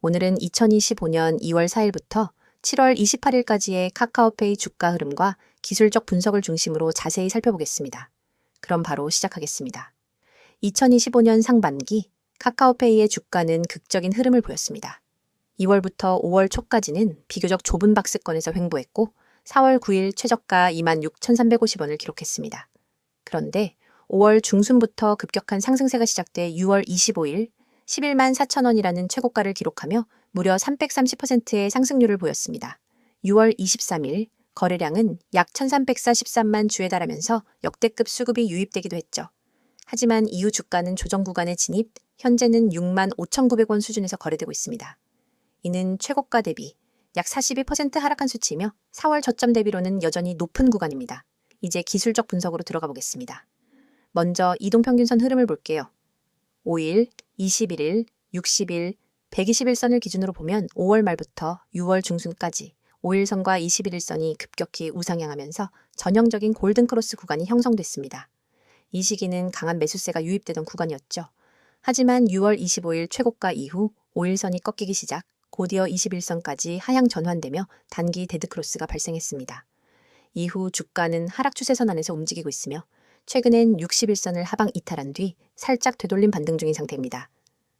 오늘은 2025년 2월 4일부터 7월 28일까지의 카카오페이 주가 흐름과 기술적 분석을 중심으로 자세히 살펴보겠습니다. 그럼 바로 시작하겠습니다. 2025년 상반기 카카오페이의 주가는 극적인 흐름을 보였습니다. 2월부터 5월 초까지는 비교적 좁은 박스권에서 횡보했고 4월 9일 최저가 26,350원을 기록했습니다. 그런데 5월 중순부터 급격한 상승세가 시작돼 6월 25일 11만 4천원이라는 최고가를 기록하며 무려 330%의 상승률을 보였습니다. 6월 23일 거래량은 약 1,343만 주에 달하면서 역대급 수급이 유입되기도 했죠. 하지만 이후 주가는 조정 구간에 진입, 현재는 6만 5,900원 수준에서 거래되고 있습니다. 이는 최고가 대비 약 42% 하락한 수치이며 4월 저점 대비로는 여전히 높은 구간입니다. 이제 기술적 분석으로 들어가 보겠습니다. 먼저 이동평균선 흐름을 볼게요. 5일, 21일, 60일, 120일선을 기준으로 보면 5월 말부터 6월 중순까지 5일선과 21일선이 급격히 우상향하면서 전형적인 골든크로스 구간이 형성됐습니다. 이 시기는 강한 매수세가 유입되던 구간이었죠. 하지만 6월 25일 최고가 이후 5일선이 꺾이기 시작, 곧이어 21선까지 하향 전환되며 단기 데드크로스가 발생했습니다. 이후 주가는 하락 추세선 안에서 움직이고 있으며 최근엔 60일선을 하방 이탈한 뒤 살짝 되돌림 반등 중인 상태입니다.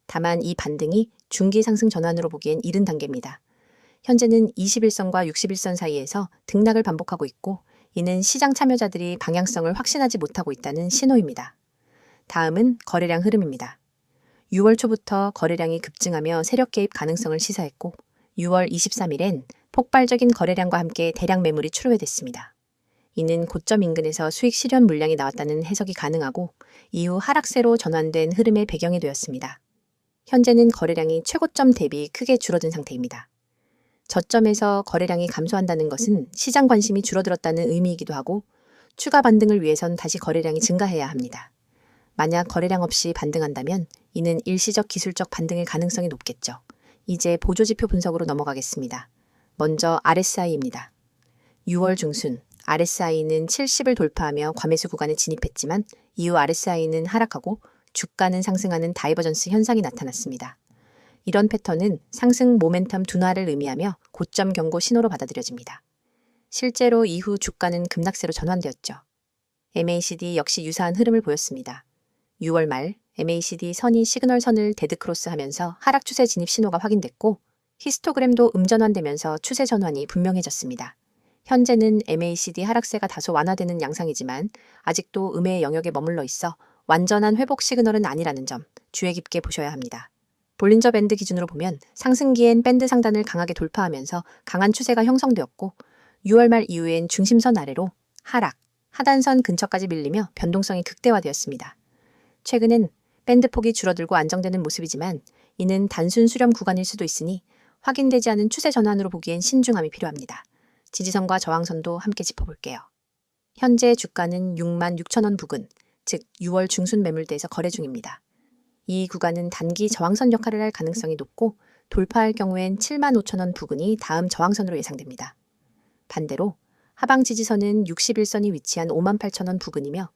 다만 이 반등이 중기 상승 전환으로 보기엔 이른 단계입니다. 현재는 21선과 60일선 사이에서 등락을 반복하고 있고 이는 시장 참여자들이 방향성을 확신하지 못하고 있다는 신호입니다. 다음은 거래량 흐름입니다. 6월 초부터 거래량이 급증하며 세력 개입 가능성을 시사했고 6월 23일엔 폭발적인 거래량과 함께 대량 매물이 출회됐습니다. 이는 고점 인근에서 수익 실현 물량이 나왔다는 해석이 가능하고 이후 하락세로 전환된 흐름의 배경이 되었습니다. 현재는 거래량이 최고점 대비 크게 줄어든 상태입니다. 저점에서 거래량이 감소한다는 것은 시장 관심이 줄어들었다는 의미이기도 하고 추가 반등을 위해선 다시 거래량이 증가해야 합니다. 만약 거래량 없이 반등한다면 이는 일시적 기술적 반등의 가능성이 높겠죠. 이제 보조지표 분석으로 넘어가겠습니다. 먼저 RSI입니다. 6월 중순 RSI는 70을 돌파하며 과매수 구간에 진입했지만 이후 RSI는 하락하고 주가는 상승하는 다이버전스 현상이 나타났습니다. 이런 패턴은 상승 모멘텀 둔화를 의미하며 고점 경고 신호로 받아들여집니다. 실제로 이후 주가는 급락세로 전환되었죠. MACD 역시 유사한 흐름을 보였습니다. 6월 말 MACD 선이 시그널 선을 데드크로스하면서 하락 추세 진입 신호가 확인됐고 히스토그램도 음전환되면서 추세 전환이 분명해졌습니다. 현재는 MACD 하락세가 다소 완화되는 양상이지만 아직도 음의 영역에 머물러 있어 완전한 회복 시그널은 아니라는 점 주의 깊게 보셔야 합니다. 볼린저 밴드 기준으로 보면 상승기엔 밴드 상단을 강하게 돌파하면서 강한 추세가 형성되었고 6월 말 이후엔 중심선 아래로 하락, 하단선 근처까지 밀리며 변동성이 극대화되었습니다. 최근엔 밴드 폭이 줄어들고 안정되는 모습이지만 이는 단순 수렴 구간일 수도 있으니 확인되지 않은 추세 전환으로 보기엔 신중함이 필요합니다. 지지선과 저항선도 함께 짚어볼게요. 현재 주가는 6만 6천원 부근, 즉 6월 중순 매물대에서 거래 중입니다. 이 구간은 단기 저항선 역할을 할 가능성이 높고 돌파할 경우엔 7만 5천원 부근이 다음 저항선으로 예상됩니다. 반대로 하방 지지선은 61선이 위치한 5만 8천원 부근이며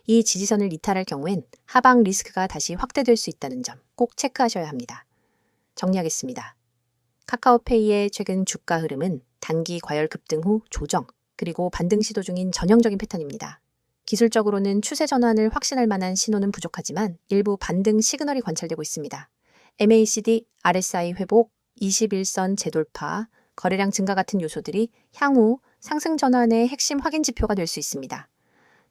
이 지지선을 이탈할 경우엔 하방 리스크가 다시 확대될 수 있다는 점 꼭 체크하셔야 합니다. 정리하겠습니다. 카카오페이의 최근 주가 흐름은 단기 과열 급등 후 조정, 그리고 반등 시도 중인 전형적인 패턴입니다. 기술적으로는 추세 전환을 확신할 만한 신호는 부족하지만 일부 반등 시그널이 관찰되고 있습니다. MACD, RSI 회복, 21선 재돌파, 거래량 증가 같은 요소들이 향후 상승 전환의 핵심 확인 지표가 될 수 있습니다.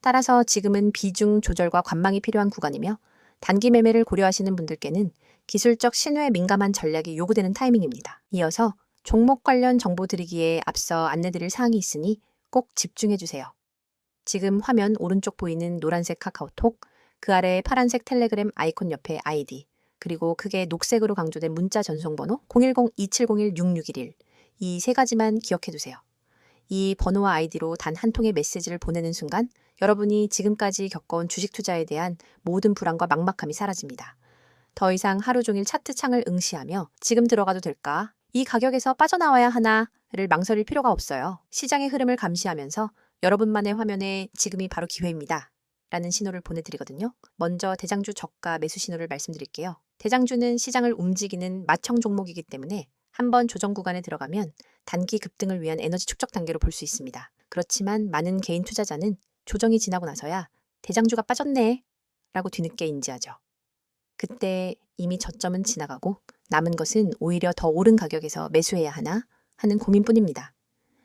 따라서 지금은 비중 조절과 관망이 필요한 구간이며 단기 매매를 고려하시는 분들께는 기술적 신호에 민감한 전략이 요구되는 타이밍입니다. 이어서 종목 관련 정보 드리기에 앞서 안내드릴 사항이 있으니 꼭 집중해주세요. 지금 화면 오른쪽 보이는 노란색 카카오톡, 그 아래 파란색 텔레그램 아이콘 옆에 아이디, 그리고 크게 녹색으로 강조된 문자 전송번호 010-2701-6611, 이 세 가지만 기억해두세요. 이 번호와 아이디로 단 한 통의 메시지를 보내는 순간 여러분이 지금까지 겪어온 주식 투자에 대한 모든 불안과 막막함이 사라집니다. 더 이상 하루 종일 차트 창을 응시하며 지금 들어가도 될까? 이 가격에서 빠져나와야 하나를 망설일 필요가 없어요. 시장의 흐름을 감시하면서 여러분만의 화면에 지금이 바로 기회입니다. 라는 신호를 보내드리거든요. 먼저 대장주 저가 매수 신호를 말씀드릴게요. 대장주는 시장을 움직이는 맏형 종목이기 때문에 한번 조정 구간에 들어가면 단기 급등을 위한 에너지 축적 단계로 볼 수 있습니다. 그렇지만 많은 개인 투자자는 조정이 지나고 나서야 대장주가 빠졌네 라고 뒤늦게 인지하죠. 그때 이미 저점은 지나가고 남은 것은 오히려 더 오른 가격에서 매수해야 하나 하는 고민뿐입니다.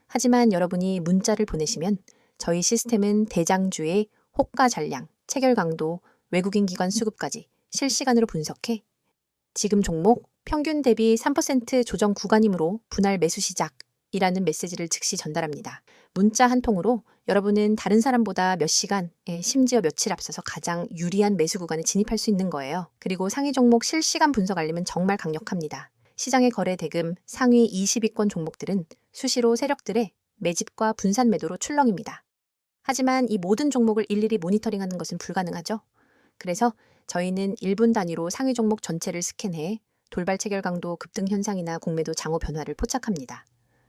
하지만 여러분이 문자를 보내시면 저희 시스템은 대장주의 호가 전량, 체결 강도, 외국인 기관 수급까지 실시간으로 분석해 지금 종목 평균 대비 3% 조정 구간이므로 분할 매수 시작이라는 메시지를 즉시 전달합니다. 문자 한 통으로 여러분은 다른 사람보다 몇 시간, 심지어 며칠 앞서서 가장 유리한 매수 구간에 진입할 수 있는 거예요. 그리고 상위 종목 실시간 분석 알림은 정말 강력합니다. 시장의 거래 대금 상위 20위권 종목들은 수시로 세력들의 매집과 분산 매도로 출렁입니다. 하지만 이 모든 종목을 일일이 모니터링하는 것은 불가능하죠. 그래서 저희는 1분 단위로 상위 종목 전체를 스캔해 돌발 체결 강도 급등 현상이나 공매도 장호 변화를 포착합니다.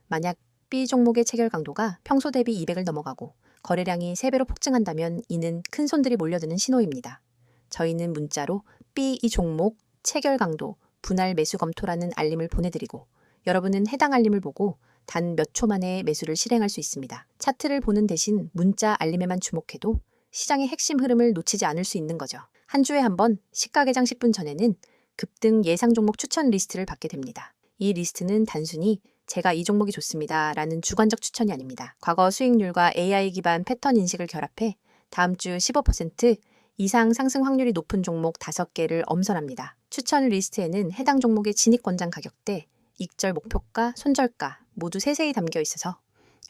만약 B 종목의 체결 강도가 평소 대비 200을 넘어가고 거래량이 3배로 폭증한다면 이는 큰 손들이 몰려드는 신호입니다. 저희는 문자로 B 이 종목 체결 강도 분할 매수 검토라는 알림을 보내드리고 여러분은 해당 알림을 보고 단 몇 초 만에 매수를 실행할 수 있습니다. 차트를 보는 대신 문자 알림에만 주목해도 시장의 핵심 흐름을 놓치지 않을 수 있는 거죠. 한 주에 한 번 시가 개장 10분 전에는 급등 예상 종목 추천 리스트를 받게 됩니다. 이 리스트는 단순히 제가 이 종목이 좋습니다 라는 주관적 추천이 아닙니다. 과거 수익률과 AI 기반 패턴 인식을 결합해 다음 주 15% 이상 상승 확률이 높은 종목 5개를 엄선합니다. 추천 리스트에는 해당 종목의 진입 권장 가격대, 익절 목표가, 손절가 모두 세세히 담겨 있어서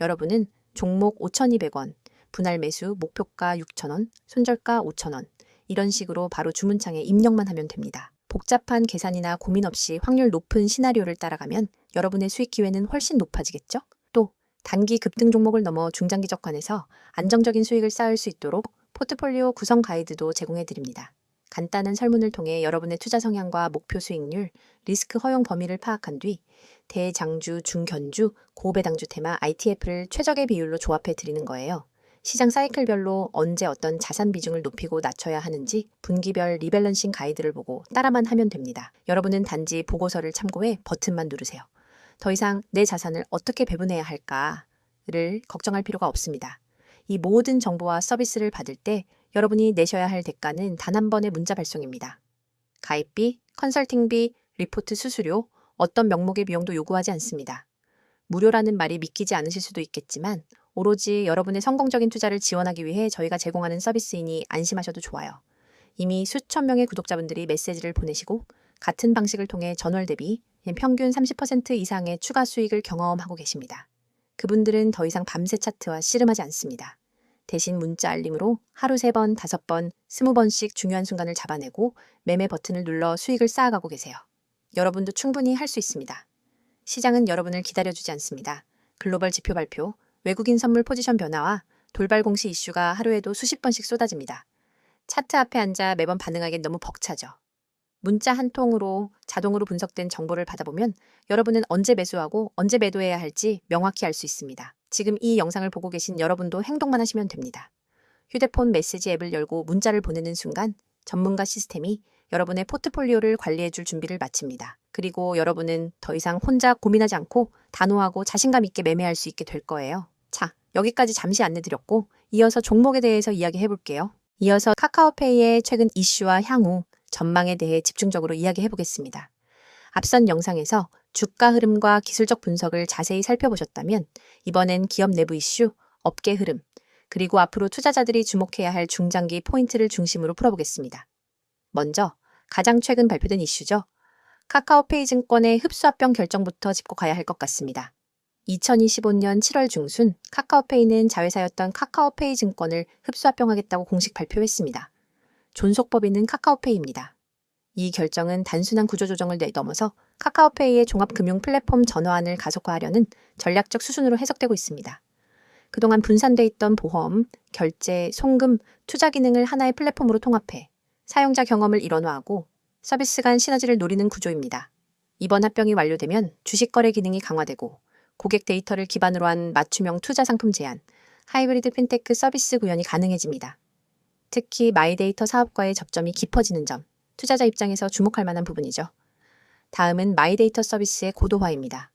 여러분은 종목 5,200원, 분할 매수 목표가 6,000원, 손절가 5,000원 이런 식으로 바로 주문창에 입력만 하면 됩니다. 복잡한 계산이나 고민 없이 확률 높은 시나리오를 따라가면 여러분의 수익 기회는 훨씬 높아지겠죠? 또 단기 급등 종목을 넘어 중장기적 관에서 안정적인 수익을 쌓을 수 있도록 포트폴리오 구성 가이드도 제공해 드립니다. 간단한 설문을 통해 여러분의 투자 성향과 목표 수익률, 리스크 허용 범위를 파악한 뒤 대장주, 중견주, 고배당주 테마 ITF를 최적의 비율로 조합해 드리는 거예요. 시장 사이클별로 언제 어떤 자산 비중을 높이고 낮춰야 하는지 분기별 리밸런싱 가이드를 보고 따라만 하면 됩니다. 여러분은 단지 보고서를 참고해 버튼만 누르세요. 더 이상 내 자산을 어떻게 배분해야 할까를 걱정할 필요가 없습니다. 이 모든 정보와 서비스를 받을 때 여러분이 내셔야 할 대가는 단 한 번의 문자 발송입니다. 가입비, 컨설팅비, 리포트 수수료, 어떤 명목의 비용도 요구하지 않습니다. 무료라는 말이 믿기지 않으실 수도 있겠지만 오로지 여러분의 성공적인 투자를 지원하기 위해 저희가 제공하는 서비스이니 안심하셔도 좋아요. 이미 수천 명의 구독자분들이 메시지를 보내시고 같은 방식을 통해 전월 대비 평균 30% 이상의 추가 수익을 경험하고 계십니다. 그분들은 더 이상 밤새 차트와 씨름하지 않습니다. 대신 문자 알림으로 하루 3번, 5번, 20번씩 중요한 순간을 잡아내고 매매 버튼을 눌러 수익을 쌓아가고 계세요. 여러분도 충분히 할 수 있습니다. 시장은 여러분을 기다려주지 않습니다. 글로벌 지표 발표, 외국인 선물 포지션 변화와 돌발 공시 이슈가 하루에도 수십 번씩 쏟아집니다. 차트 앞에 앉아 매번 반응하기엔 너무 벅차죠. 문자 한 통으로 자동으로 분석된 정보를 받아보면 여러분은 언제 매수하고 언제 매도해야 할지 명확히 알 수 있습니다. 지금 이 영상을 보고 계신 여러분도 행동만 하시면 됩니다. 휴대폰 메시지 앱을 열고 문자를 보내는 순간 전문가 시스템이 여러분의 포트폴리오를 관리해줄 준비를 마칩니다. 그리고 여러분은 더 이상 혼자 고민하지 않고 단호하고 자신감 있게 매매할 수 있게 될 거예요. 자, 여기까지 잠시 안내드렸고 이어서 종목에 대해서 이야기해볼게요. 이어서 카카오페이의 최근 이슈와 향후 전망에 대해 집중적으로 이야기해보겠습니다. 앞선 영상에서 주가 흐름과 기술적 분석을 자세히 살펴보셨다면 이번엔 기업 내부 이슈, 업계 흐름, 그리고 앞으로 투자자들이 주목해야 할 중장기 포인트를 중심으로 풀어보겠습니다. 먼저 가장 최근 발표된 이슈죠. 카카오페이 증권의 흡수합병 결정부터 짚고 가야 할 것 같습니다. 2025년 7월 중순 카카오페이는 자회사였던 카카오페이 증권을 흡수합병하겠다고 공식 발표했습니다. 존속법인은 카카오페이입니다. 이 결정은 단순한 구조조정을 넘어서 카카오페이의 종합금융 플랫폼 전환을 가속화하려는 전략적 수순으로 해석되고 있습니다. 그동안 분산돼 있던 보험, 결제, 송금, 투자 기능을 하나의 플랫폼으로 통합해 사용자 경험을 일원화하고 서비스 간 시너지를 노리는 구조입니다. 이번 합병이 완료되면 주식 거래 기능이 강화되고 고객 데이터를 기반으로 한 맞춤형 투자 상품 제안, 하이브리드 핀테크 서비스 구현이 가능해집니다. 특히 마이데이터 사업과의 접점이 깊어지는 점, 투자자 입장에서 주목할 만한 부분이죠. 다음은 마이데이터 서비스의 고도화입니다.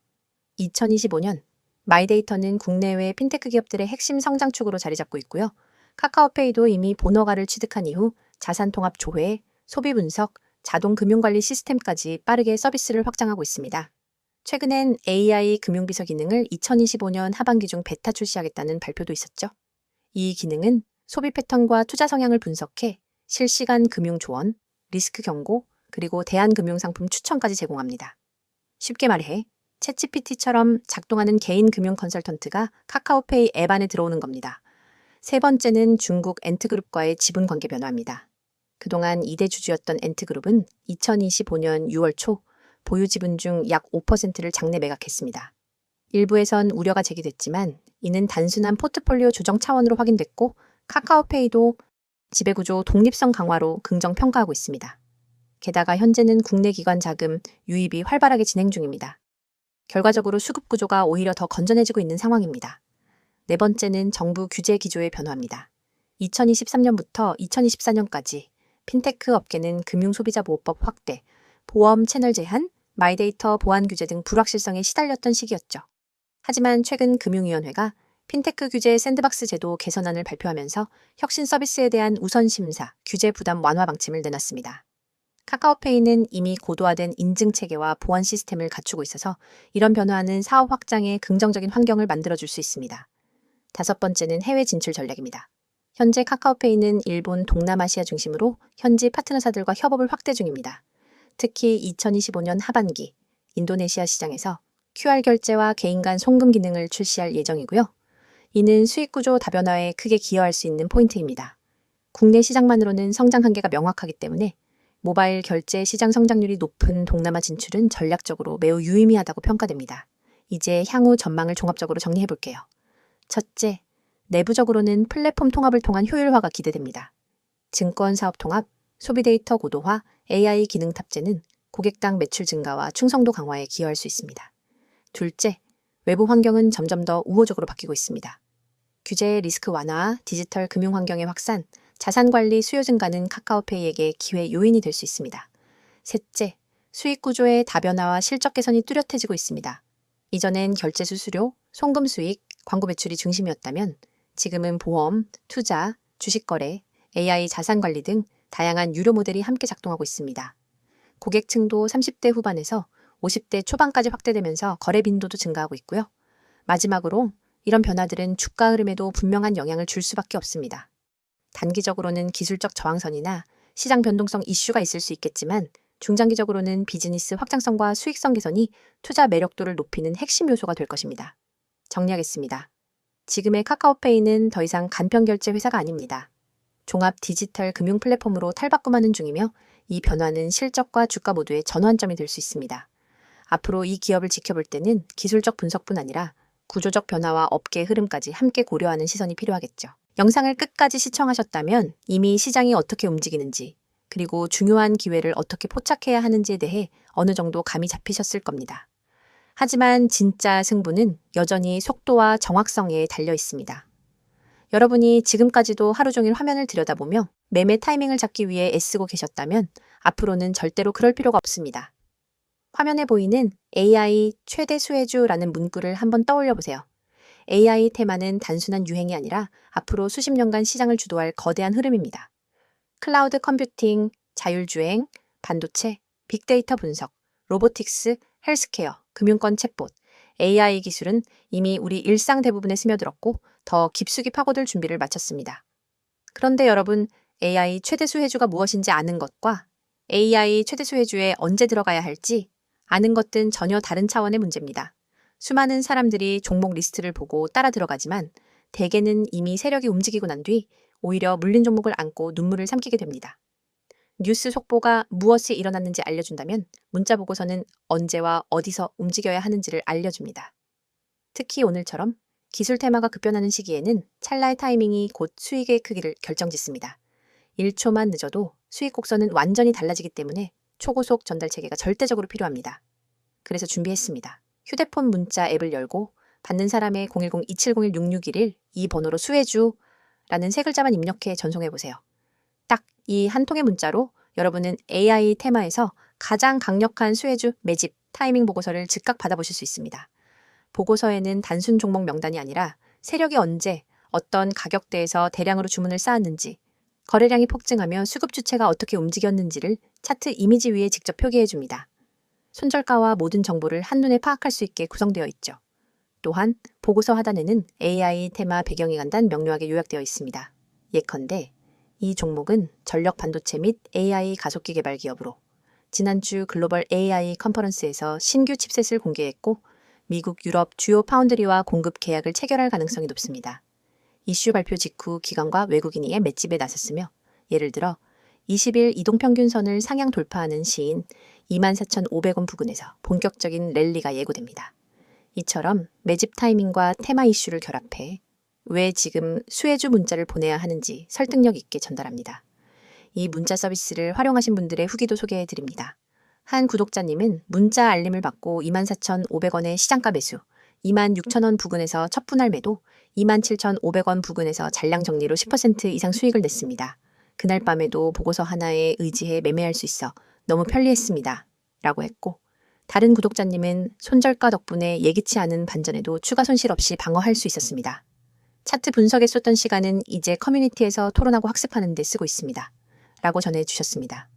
2025년 마이데이터는 국내외 핀테크 기업들의 핵심 성장축으로 자리 잡고 있고요. 카카오페이도 이미 본허가를 취득한 이후 자산 통합 조회, 소비 분석, 자동 금융관리 시스템까지 빠르게 서비스를 확장하고 있습니다. 최근엔 AI 금융비서 기능을 2025년 하반기 중 베타 출시하겠다는 발표도 있었죠. 이 기능은 소비 패턴과 투자 성향을 분석해 실시간 금융 조언, 리스크 경고, 그리고 대안금융상품 추천까지 제공합니다. 쉽게 말해 챗GPT처럼 작동하는 개인 금융 컨설턴트가 카카오페이 앱 안에 들어오는 겁니다. 세 번째는 중국 엔트그룹과의 지분 관계 변화입니다. 그동안 2대 주주였던 엔트그룹은 2025년 6월 초 보유 지분 중 약 5%를 장내 매각했습니다. 일부에선 우려가 제기됐지만 이는 단순한 포트폴리오 조정 차원으로 확인됐고 카카오페이도 지배구조 독립성 강화로 긍정 평가하고 있습니다. 게다가 현재는 국내 기관 자금 유입이 활발하게 진행 중입니다. 결과적으로 수급 구조가 오히려 더 건전해지고 있는 상황입니다. 네 번째는 정부 규제 기조의 변화입니다. 2023년부터 2024년까지 핀테크 업계는 금융소비자보호법 확대, 보험 채널 제한, 마이데이터 보안 규제 등 불확실성에 시달렸던 시기였죠. 하지만 최근 금융위원회가 핀테크 규제 샌드박스 제도 개선안을 발표하면서 혁신 서비스에 대한 우선 심사, 규제 부담 완화 방침을 내놨습니다. 카카오페이는 이미 고도화된 인증 체계와 보안 시스템을 갖추고 있어서 이런 변화는 사업 확장에 긍정적인 환경을 만들어줄 수 있습니다. 다섯 번째는 해외 진출 전략입니다. 현재 카카오페이는 일본, 동남아시아 중심으로 현지 파트너사들과 협업을 확대 중입니다. 특히 2025년 하반기 인도네시아 시장에서 QR 결제와 개인 간 송금 기능을 출시할 예정이고요. 이는 수익 구조 다변화에 크게 기여할 수 있는 포인트입니다. 국내 시장만으로는 성장 한계가 명확하기 때문에 모바일 결제 시장 성장률이 높은 동남아 진출은 전략적으로 매우 유의미하다고 평가됩니다. 이제 향후 전망을 종합적으로 정리해 볼게요. 첫째, 내부적으로는 플랫폼 통합을 통한 효율화가 기대됩니다. 증권 사업 통합, 소비 데이터 고도화, AI 기능 탑재는 고객당 매출 증가와 충성도 강화에 기여할 수 있습니다. 둘째, 외부 환경은 점점 더 우호적으로 바뀌고 있습니다. 규제의 리스크 완화, 디지털 금융 환경의 확산, 자산관리 수요 증가는 카카오페이에게 기회 요인이 될 수 있습니다. 셋째, 수익 구조의 다변화와 실적 개선이 뚜렷해지고 있습니다. 이전엔 결제 수수료, 송금 수익, 광고 매출이 중심이었다면 지금은 보험, 투자, 주식 거래, AI 자산 관리 등 다양한 유료 모델이 함께 작동하고 있습니다. 고객층도 30대 후반에서 50대 초반까지 확대되면서 거래 빈도도 증가하고 있고요. 마지막으로 이런 변화들은 주가 흐름에도 분명한 영향을 줄 수밖에 없습니다. 단기적으로는 기술적 저항선이나 시장 변동성 이슈가 있을 수 있겠지만 중장기적으로는 비즈니스 확장성과 수익성 개선이 투자 매력도를 높이는 핵심 요소가 될 것입니다. 정리하겠습니다. 지금의 카카오페이는 더 이상 간편 결제 회사가 아닙니다. 종합 디지털 금융 플랫폼으로 탈바꿈하는 중이며 이 변화는 실적과 주가 모두의 전환점이 될 수 있습니다. 앞으로 이 기업을 지켜볼 때는 기술적 분석뿐 아니라 구조적 변화와 업계의 흐름까지 함께 고려하는 시선이 필요하겠죠. 영상을 끝까지 시청하셨다면 이미 시장이 어떻게 움직이는지, 그리고 중요한 기회를 어떻게 포착해야 하는지에 대해 어느 정도 감이 잡히셨을 겁니다. 하지만 진짜 승부는 여전히 속도와 정확성에 달려 있습니다. 여러분이 지금까지도 하루 종일 화면을 들여다보며 매매 타이밍을 잡기 위해 애쓰고 계셨다면 앞으로는 절대로 그럴 필요가 없습니다. 화면에 보이는 AI 최대 수혜주라는 문구를 한번 떠올려 보세요. AI 테마는 단순한 유행이 아니라 앞으로 수십 년간 시장을 주도할 거대한 흐름입니다. 클라우드 컴퓨팅, 자율주행, 반도체, 빅데이터 분석, 로보틱스, 헬스케어, 금융권 챗봇, AI 기술은 이미 우리 일상 대부분에 스며들었고 더 깊숙이 파고들 준비를 마쳤습니다. 그런데 여러분, AI 최대 수혜주가 무엇인지 아는 것과 AI 최대 수혜주에 언제 들어가야 할지 아는 것은 전혀 다른 차원의 문제입니다. 수많은 사람들이 종목 리스트를 보고 따라 들어가지만 대개는 이미 세력이 움직이고 난 뒤 오히려 물린 종목을 안고 눈물을 삼키게 됩니다. 뉴스 속보가 무엇이 일어났는지 알려준다면 문자 보고서는 언제와 어디서 움직여야 하는지를 알려줍니다. 특히 오늘처럼 기술 테마가 급변하는 시기에는 찰나의 타이밍이 곧 수익의 크기를 결정짓습니다. 1초만 늦어도 수익 곡선은 완전히 달라지기 때문에 초고속 전달 체계가 절대적으로 필요합니다. 그래서 준비했습니다. 휴대폰 문자 앱을 열고 받는 사람의 010-2701-6611 이 번호로 수혜주라는 세 글자만 입력해 전송해보세요. 딱 이 한 통의 문자로 여러분은 AI 테마에서 가장 강력한 수혜주 매집 타이밍 보고서를 즉각 받아보실 수 있습니다. 보고서에는 단순 종목 명단이 아니라 세력이 언제 어떤 가격대에서 대량으로 주문을 쌓았는지, 거래량이 폭증하며 수급 주체가 어떻게 움직였는지를 차트 이미지 위에 직접 표기해 줍니다. 손절가와 모든 정보를 한눈에 파악할 수 있게 구성되어 있죠. 또한 보고서 하단에는 AI 테마 배경이 간단 명료하게 요약되어 있습니다. 예컨대 이 종목은 전력 반도체 및 AI 가속기 개발 기업으로 지난주 글로벌 AI 컨퍼런스에서 신규 칩셋을 공개했고 미국, 유럽 주요 파운드리와 공급 계약을 체결할 가능성이 높습니다. 이슈 발표 직후 기관과 외국인이 맷집에 나섰으며 예를 들어 20일 이동평균선을 상향 돌파하는 시인 24,500원 부근에서 본격적인 랠리가 예고됩니다. 이처럼 매집 타이밍과 테마 이슈를 결합해 왜 지금 수혜주 문자를 보내야 하는지 설득력 있게 전달합니다. 이 문자 서비스를 활용하신 분들의 후기도 소개해 드립니다. 한 구독자님은 문자 알림을 받고 24,500원의 시장가 매수, 26,000원 부근에서 첫 분할 매도, 27,500원 부근에서 잔량 정리로 10% 이상 수익을 냈습니다. 그날 밤에도 보고서 하나에 의지해 매매할 수 있어 너무 편리했습니다. 라고 했고, 다른 구독자님은 손절가 덕분에 예기치 않은 반전에도 추가 손실 없이 방어할 수 있었습니다. 차트 분석에 쏟던 시간은 이제 커뮤니티에서 토론하고 학습하는 데 쓰고 있습니다. 라고 전해주셨습니다.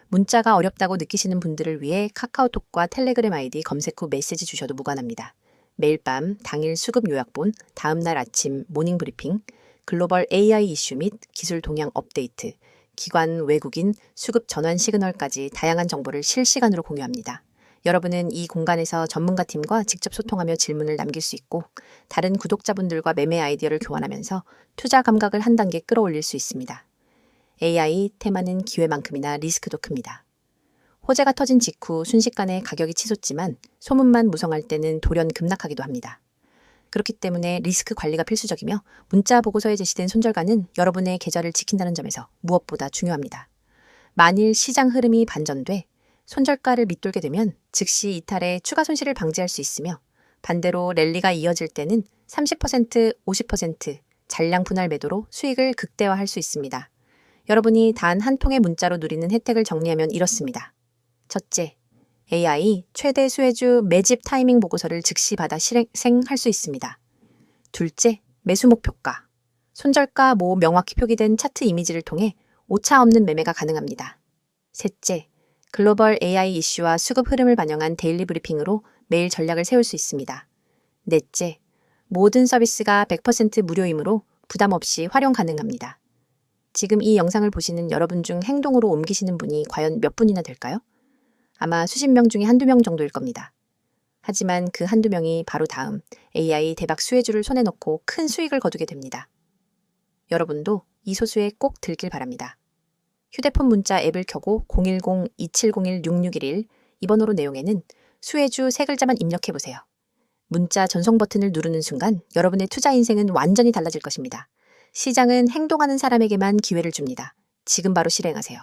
문자가 어렵다고 느끼시는 분들을 위해 카카오톡과 텔레그램 아이디 검색 후 메시지 주셔도 무관합니다. 매일 밤 당일 수급 요약본, 다음날 아침 모닝 브리핑, 글로벌 AI 이슈 및 기술 동향 업데이트, 기관, 외국인, 수급 전환 시그널까지 다양한 정보를 실시간으로 공유합니다. 여러분은 이 공간에서 전문가팀과 직접 소통하며 질문을 남길 수 있고 다른 구독자분들과 매매 아이디어를 교환하면서 투자 감각을 한 단계 끌어올릴 수 있습니다. AI 테마는 기회만큼이나 리스크도 큽니다. 호재가 터진 직후 순식간에 가격이 치솟지만 소문만 무성할 때는 돌연 급락하기도 합니다. 그렇기 때문에 리스크 관리가 필수적이며 문자 보고서에 제시된 손절가는 여러분의 계좌를 지킨다는 점에서 무엇보다 중요합니다. 만일 시장 흐름이 반전돼 손절가를 밑돌게 되면 즉시 이탈해 추가 손실을 방지할 수 있으며 반대로 랠리가 이어질 때는 30%, 50% 잔량 분할 매도로 수익을 극대화할 수 있습니다. 여러분이 단 한 통의 문자로 누리는 혜택을 정리하면 이렇습니다. 첫째, AI 최대 수혜주 매집 타이밍 보고서를 즉시 받아 실행할 수 있습니다. 둘째, 매수 목표가. 손절가 모 명확히 표기된 차트 이미지를 통해 오차 없는 매매가 가능합니다. 셋째, 글로벌 AI 이슈와 수급 흐름을 반영한 데일리 브리핑으로 매일 전략을 세울 수 있습니다. 넷째, 모든 서비스가 100% 무료이므로 부담 없이 활용 가능합니다. 지금 이 영상을 보시는 여러분 중 행동으로 옮기시는 분이 과연 몇 분이나 될까요? 아마 수십 명 중에 한두 명 정도일 겁니다. 하지만 그 한두 명이 바로 다음 AI 대박 수혜주를 손에 넣고 큰 수익을 거두게 됩니다. 여러분도 이 소수에 꼭 들길 바랍니다. 휴대폰 문자 앱을 켜고 010-2701-6611 이 번호로 내용에는 수혜주 세 글자만 입력해보세요. 문자 전송 버튼을 누르는 순간 여러분의 투자 인생은 완전히 달라질 것입니다. 시장은 행동하는 사람에게만 기회를 줍니다. 지금 바로 실행하세요.